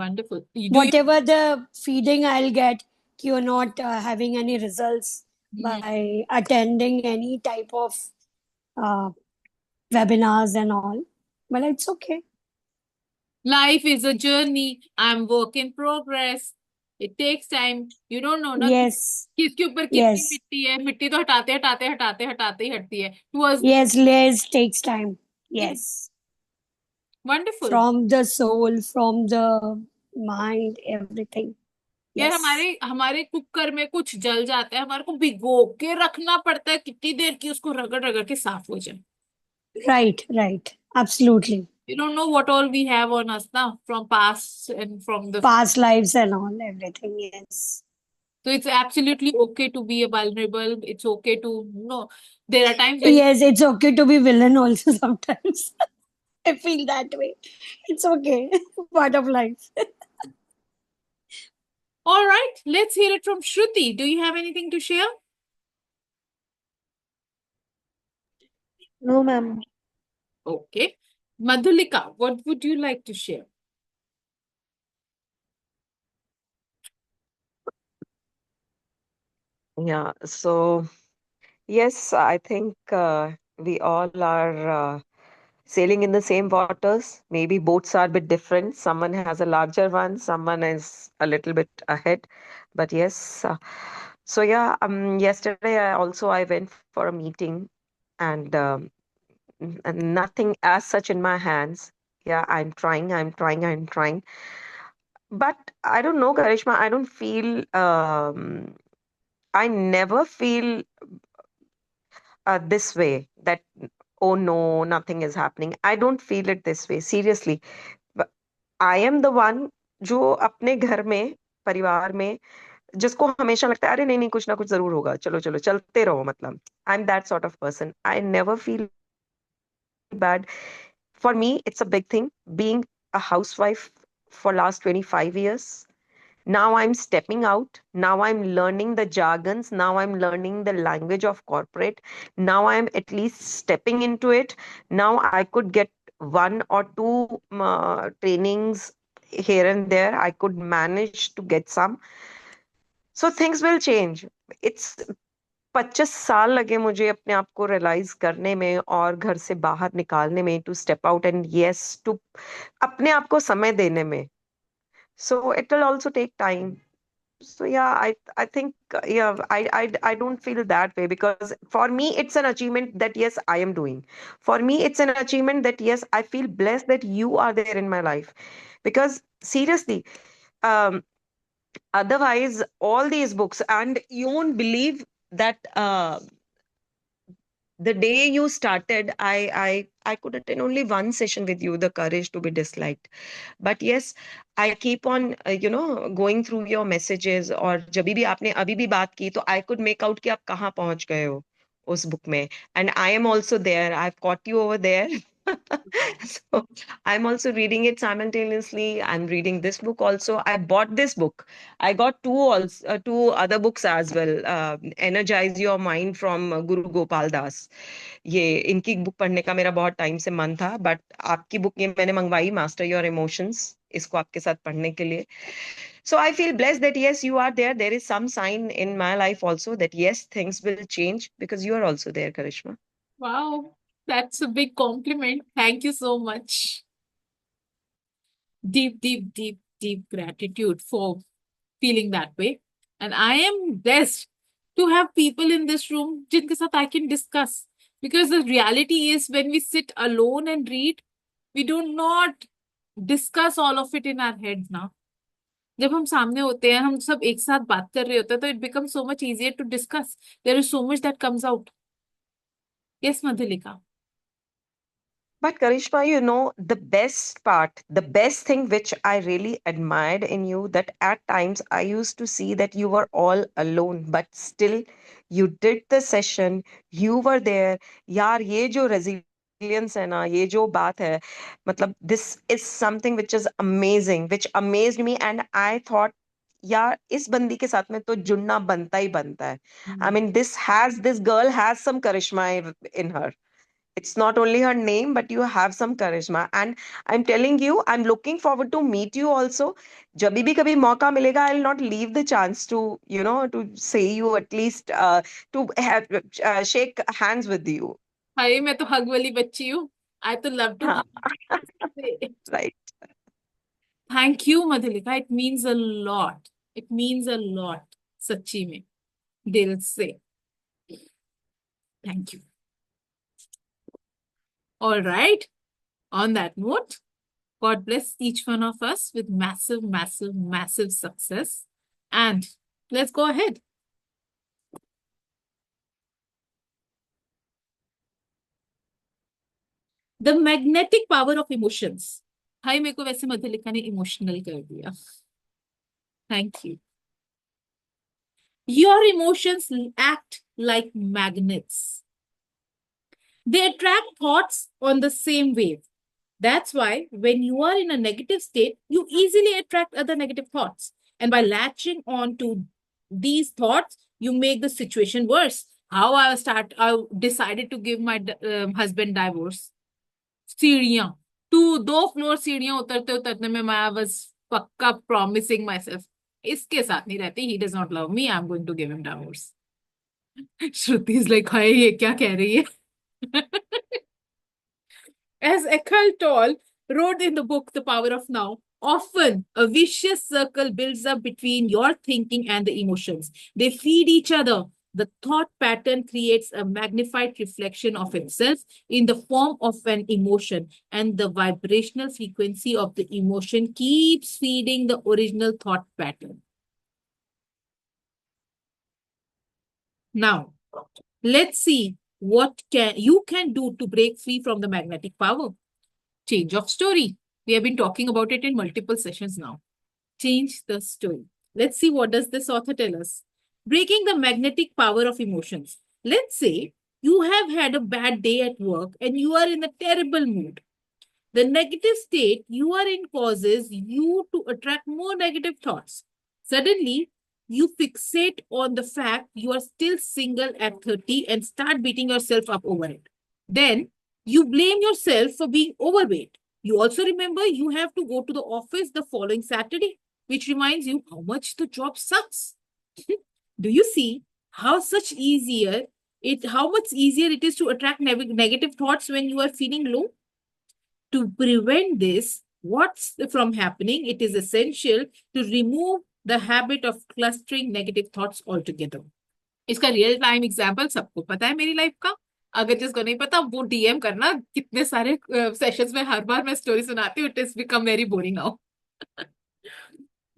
Wonderful. Whatever the feeding I'll get, you're not having any results Hmm. by attending any type of webinars and all. But it's okay. Life is a journey. I'm work in progress. It takes time. You don't know ना Yes. किसके ऊपर कितनी Yes. मिट्टी है. मिट्टी तो हटाते हटाते हटाते हटाते ही हटती है. Towards Yes, Les takes time. Yes. wonderful. From the soul, from the mind, everything. यार Yes. हमारे कुकर में कुछ जल जाता है, हमारे को भिगो के रखना पड़ता है कितनी देर की उसको रगड़ रगड़ के साफ हो जाए. Right, right. Absolutely. You don't know what all we have on us now from past and from the. Past lives and all, everything, yes. So it's absolutely okay to be a vulnerable. It's okay to, there are times when Yes, it's okay to be villain also sometimes. I feel that way. It's okay. Part of life. all right, let's hear it from Shruti. Do you have anything to share? No, ma'am. Okay. Madhulika, what would you like to share? Yeah, so yes, I think we all are sailing in the same waters. Maybe boats are a bit different. Someone has a larger one, someone is a little bit ahead. But yes, so yeah, yesterday I went for a meeting, and nothing as such in my hands. Yeah, I'm trying. But I don't know, Karishma, I never feel this way that, oh no, nothing is happening. I don't feel it this way, seriously. But I am the one जो अपने घर में, परिवार में, जिसको हमेशा लगता है अरे नहीं नहीं कुछ ना कुछ जरूर होगा, चलो चलो चलते रहो, मतलब I am that sort of person. I never feel bad. For me, it's a big thing being a housewife for last 25 years. Now I'm stepping out. Now I'm learning the jargons. Now I'm learning the language of corporate. Now I'm at least stepping into it. Now I could get one or two trainings here and there. I could manage to get some. So things will change. It's 25 साल लगे मुझे अपने आप को realise करने में और घर से बाहर निकालने में, to step out and yes to अपने आप को समय देने में. So it will also take time. So yeah, I think yeah, I don't feel that way, because for me it's an achievement that yes, I am doing. For me it's an achievement that yes, I feel blessed that you are there in my life. Because seriously, um otherwise all these books, and you won't believe that the day you started, I could attend only one session with you, the courage to be disliked. But yes, I keep on going through your messages, और जब भी आपने अभी भी बात की तो I could make out कि आप कहाँ पहुंच गए हो उस book में. And I am also there, I've caught you over there. So I'm also reading it simultaneously. I'm reading this book also. I bought this book. I got two other books as well. Energize Your Mind from Guru Gopal Das. ये इनकी book पढ़ने का मेरा बहुत time से मन था, but आपकी बुक ये मैंने मंगवाई, मास्टर योर इमोशंस, इसको आपके साथ पढ़ने के लिए. So I feel blessed that yes, you are there. There is some sign in my life also that yes, things will change because you are also there, Karishma. Wow, that's a big compliment. Thank you so much. Deep, deep, deep, deep gratitude for feeling that way. And I am blessed to have people in this room जिनके साथ I can discuss. Because the reality is when we sit alone and read, we do not discuss all of it in our heads now. जब हम सामने होते हैं, हम सब एक साथ बात कर रहे होते हैं, तो it becomes so much easier to discuss. There is so much that comes out. Yes, Madhulika. But Karishma, the best part, the best thing which I really admired in you, that at times I used to see that you were all alone, but still you did the session, you were there. यार ये जो resilience है ना, ये जो बात है, मतलब this is something which is amazing, which amazed me, and I thought यार इस बंदी के साथ में तो जुड़ना बनता ही बनता है. I mean, this girl has some charisma in her. It's not only her name, but you have some charisma. And I'm telling you, I'm looking forward to meet you also. जब भी कभी मौका मिलेगा, I'll not leave the chance to, to say you at least, to have, shake hands with you. हाय मैं तो hug वाली बच्ची हूँ. I तो love to हाँ, hug. right. Thank you, Madhulika. It means a lot. It means a lot. सच्ची में, दिल से. Thank you. All right. On that note, God bless each one of us with massive, massive, massive success. And let's go ahead. The magnetic power of emotions. हाय मेरे को वैसे मधुलिका ने emotional कर दिया. Thank you. Your emotions act like magnets. They attract thoughts on the same wave. That's why when you are in a negative state, you easily attract other negative thoughts. And by latching on to these thoughts, you make the situation worse. How I decided to give my husband divorce. सीढ़ियां, 2 floor सीढ़ियां उतरते उतरते में मैं was पक्का promising myself, इसके साथ नहीं रहती, he does not love me, I'm going to give him divorce. Shruti is like, हाय ये क्या कह रही है? As Eckhart Tolle wrote in the book The Power of Now, often a vicious circle builds up between your thinking and the emotions. They feed each other. The thought pattern creates a magnified reflection of itself in the form of an emotion, and the vibrational frequency of the emotion keeps feeding the original thought pattern. Now, let's see what you can do to break free from the magnetic power. Change of story. We have been talking about it in multiple sessions now. Change the story. Let's see what does this author tell us. Breaking the magnetic power of emotions. Let's say you have had a bad day at work and you are in a terrible mood. The negative state you are in causes you to attract more negative thoughts. Suddenly, you fixate on the fact you are still single at 30 and start beating yourself up over it. Then, you blame yourself for being overweight. You also remember you have to go to the office the following Saturday, which reminds you how much the job sucks. Do you see how much easier it is to attract negative thoughts when you are feeling low? To prevent this from happening, it is essential to remove the habit of clustering negative thoughts altogether. इसका real time example सबको पता है मेरी life का. अगर जिसको नहीं पता वो डीएम करना. कितने सारे सेशंस में हर बार मैं स्टोरी सुनाती हूँ. It is become very boring now.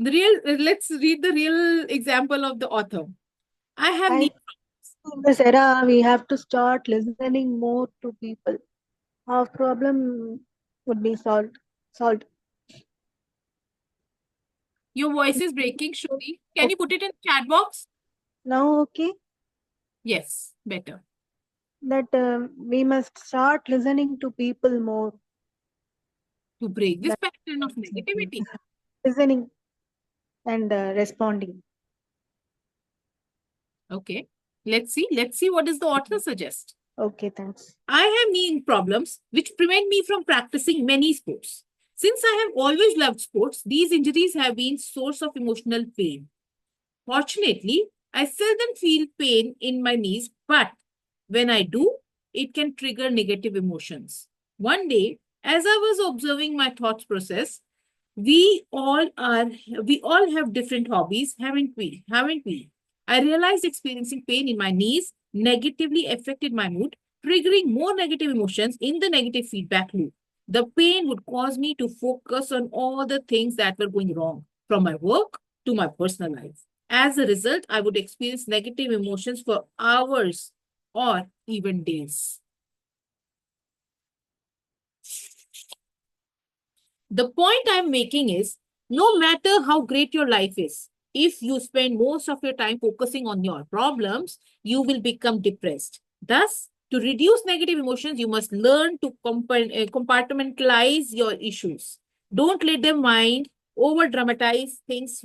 Let's read the real example of the author. I have in this era, we have to start listening more to people. Our problem would be solved. Your voice is breaking, Shruti. Can you put it in the chat box? Now, okay, Yes, better. that we must start listening to people more. To break this pattern of negativity. Listening and responding. Okay. Let's see what does the author suggest. Okay, thanks. I have knee problems which prevent me from practicing many sports. Since I have always loved sports, these injuries have been source of emotional pain. Fortunately, I seldom feel pain in my knees, but when I do, it can trigger negative emotions. One day, as I was observing my thoughts process, we all have different hobbies, haven't we? I realized experiencing pain in my knees negatively affected my mood, triggering more negative emotions in the negative feedback loop. The pain would cause me to focus on all the things that were going wrong, from my work to my personal life. As a result, I would experience negative emotions for hours or even days. The point I'm making is, no matter how great your life is, if you spend most of your time focusing on your problems, you will become depressed. Thus, to reduce negative emotions, you must learn to compartmentalize your issues. Don't let the mind over dramatize things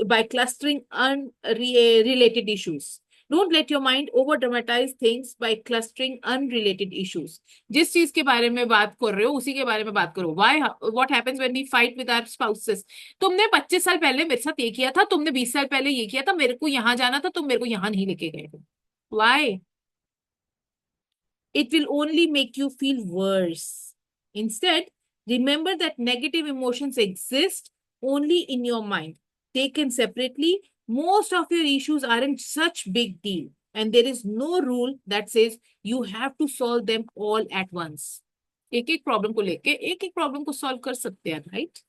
by clustering unrelated issues. Don't let your mind over dramatize things by clustering unrelated issues. जिस चीज के बारे में बात कर रहे हो उसी के बारे में बात करो. What happens when we fight with our spouses? तुमने 25 साल पहले मेरे साथ ये किया था, तुमने 20 साल पहले ये किया था, मेरे को यहाँ जाना था, तुम मेरे को यहाँ नहीं लेके गए थे. Why? It will only make you feel worse. Instead, remember that negative emotions exist only in your mind. Taken separately, most of your issues aren't such big deal. And there is no rule that says you have to solve them all at once. एक problem को लेके एक problem को solve कर सकते हैं, right?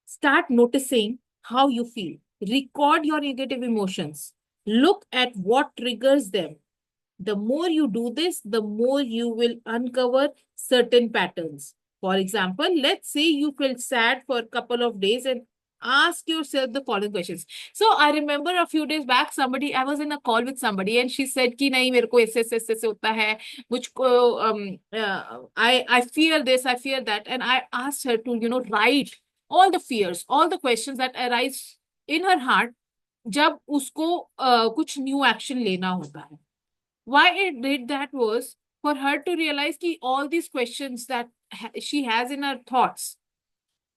Start noticing how you feel. Record your negative emotions. Look at what triggers them. The more you do this, the more you will uncover certain patterns. For example, let's say you felt sad for a couple of days and ask yourself the following questions. So I remember a few days back, I was in a call with somebody and she said कि नहीं मेरे को ऐसे होता है मुझको I fear this, I fear that, and I asked her to write all the fears, all the questions that arise in her heart जब उसको कुछ न्यू एक्शन लेना होता है. Why it did that was for her to realize कि all these questions that she has in her thoughts,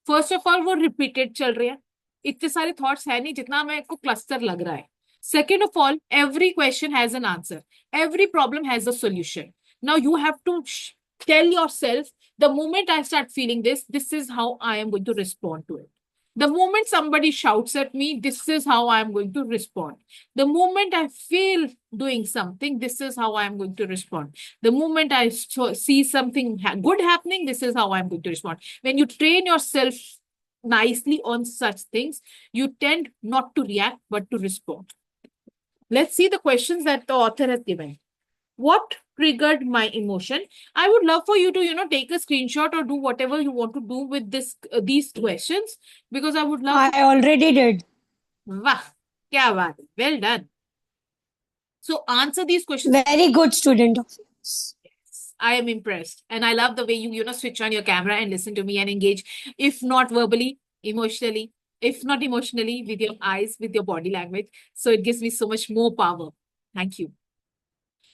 first of all वो repeated चल रहे हैं. इतने सारे thoughts है नहीं जितना मेरे को cluster लग रहा है. Second of all, every question has an answer. Every problem has a solution. Now you have to tell yourself, the moment I start feeling this, this is how I am going to respond to it. The moment somebody shouts at me, this is how I am going to respond. The moment I feel doing something, this is how I am going to respond. The moment I see something good happening, this is how I am going to respond. When you train yourself nicely on such things, you tend not to react, but to respond. Let's see the questions that the author has given. What triggered my emotion? I would love for you to, take a screenshot or do whatever you want to do with these questions, because I would love. I already did. Wow, kya baat hai. Well done. So answer these questions. Very good student of yours. I am impressed, and I love the way you switch on your camera and listen to me and engage, if not verbally, emotionally, if not emotionally, with your eyes, with your body language. So it gives me so much more power. Thank you.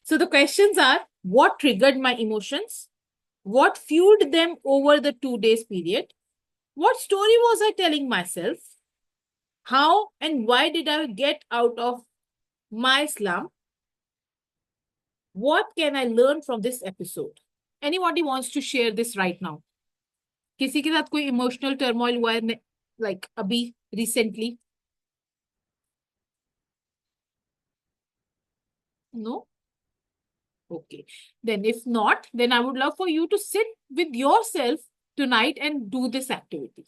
So the questions are: what triggered my emotions? What fueled them over the 2 days period? What story was I telling myself? How and why did I get out of my slump? What can I learn from this episode? Anybody wants to share this right now? किसी के साथ कोई emotional turmoil हुआ है like अभी recently? No? Okay. Then if not, then I would love for you to sit with yourself tonight and do this activity.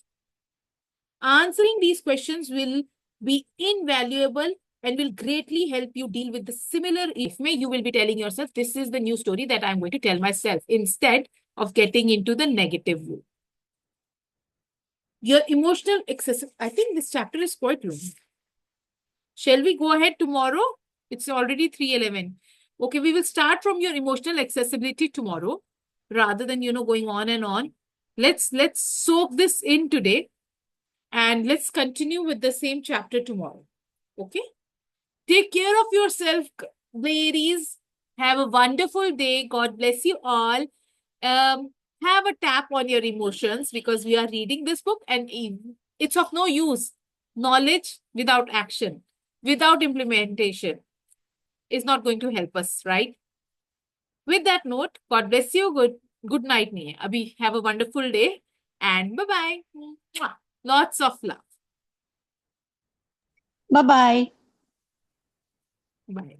Answering these questions will be invaluable and will greatly help you deal with the similar if you will be telling yourself, this is the new story that I'm going to tell myself, instead of getting into the negative view. Your emotional excessive, I think this chapter is quite long. Shall we go ahead tomorrow? It's already 3:11. Okay, we will start from your emotional accessibility tomorrow, rather than, going on and on. Let's soak this in today, and let's continue with the same chapter tomorrow. Okay? Take care of yourself, ladies. Have a wonderful day. God bless you all. Have a tap on your emotions, because we are reading this book and it's of no use. Knowledge without action, without implementation, is not going to help us, right? With that note, God bless you. Good night. Abhi, have a wonderful day and bye-bye. Lots of love. Bye-bye. Bye.